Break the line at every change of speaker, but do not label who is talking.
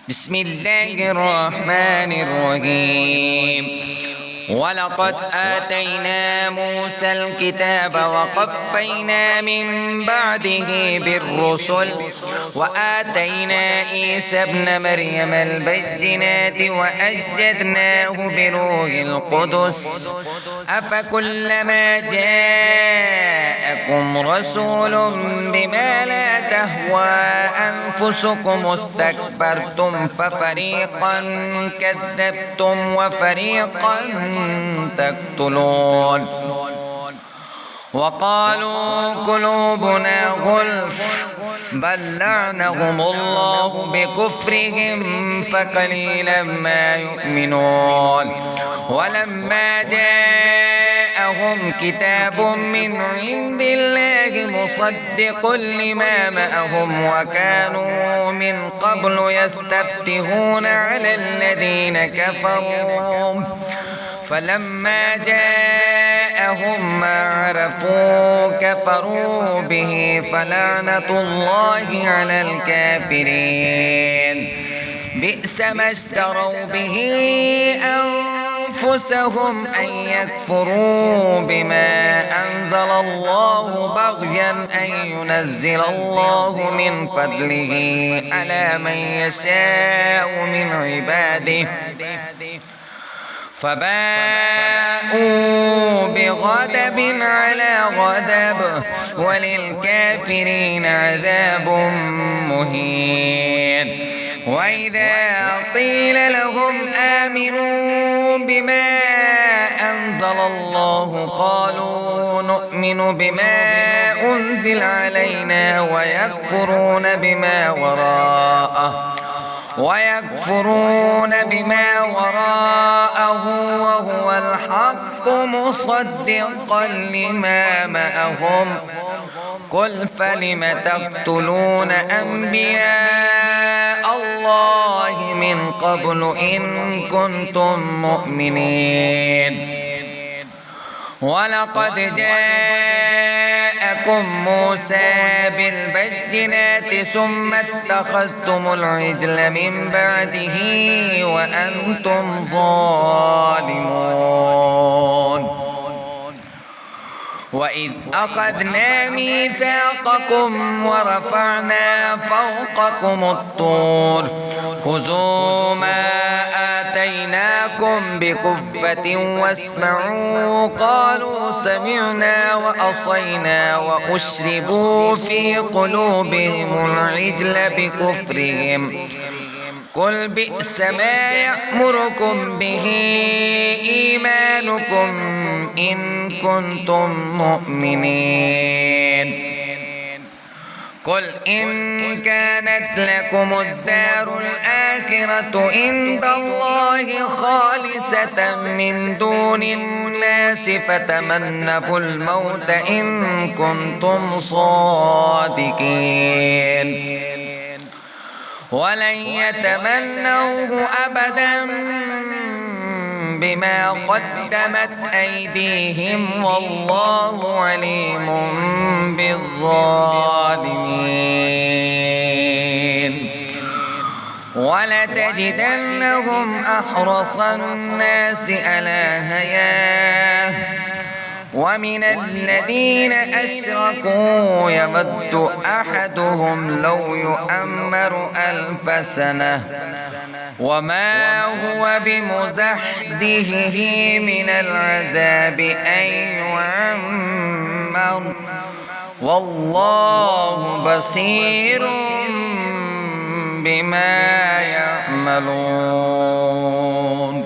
بسم الله الرحمن الرحيم. ولقد آتينا موسى الكتاب وقفينا من بعده بالرسل وآتينا عيسى ابن مريم البينات وأيدناه بروح القدس أفكلما جاءكم رسول بما لا تهوى أنفسكم استكبرتم ففريقا كذبتم وفريقا تقتلون. وقالوا قلوبنا غلف بل لعنهم الله بكفرهم فقليلا ما يؤمنون. ولما جاءهم كتاب من عند الله مصدق لما معهم وكانوا من قبل يستفتحون على الذين كفروا فلما جاءهم ما عرفوا كفروا به فلعنة الله على الكافرين. بئس ما اشتروا به أنفسهم أن يكفروا بما أنزل الله بغيا أن ينزل الله من فضله على من يشاء من عباده فباءوا بغضب على غضب وللكافرين عذاب مهين. وإذا قيل لهم آمنوا بما أنزل الله قالوا نؤمن بما أنزل علينا ويكفرون بما وراءه وهو الحق مصدقا لما معهم. قل فلم تقتلون أنبياء الله من قبل إن كنتم مؤمنين. ولقد جاءكم موسى بالبينات ثم اتخذتم العجل من بعده وأنتم ظالمون. وإذ أخذنا ميثاقكم ورفعنا فوقكم الطور خذوا ما آتيناكم بقوة واسمعوا قالوا سمعنا وعصينا وأشربوا في قلوبهم العجل بكفرهم. قل بئس ما يأمركم به إيمانكم إن كنتم مؤمنين. قل إن كانت لكم الدار الآخرة عند الله خالصة من دون الناس فتمنوا الموت إن كنتم صادقين ولن يتمنوه أبدا بما قدمت أيديهم والله عليم بالظالمين. ولتجدنهم أحرص الناس على حياة ومن الذين أشركوا يود أحدهم لو يؤمر 1000 سنة وما هو بمزحزحه من العذاب أن يعمر والله بصير بما يعملون.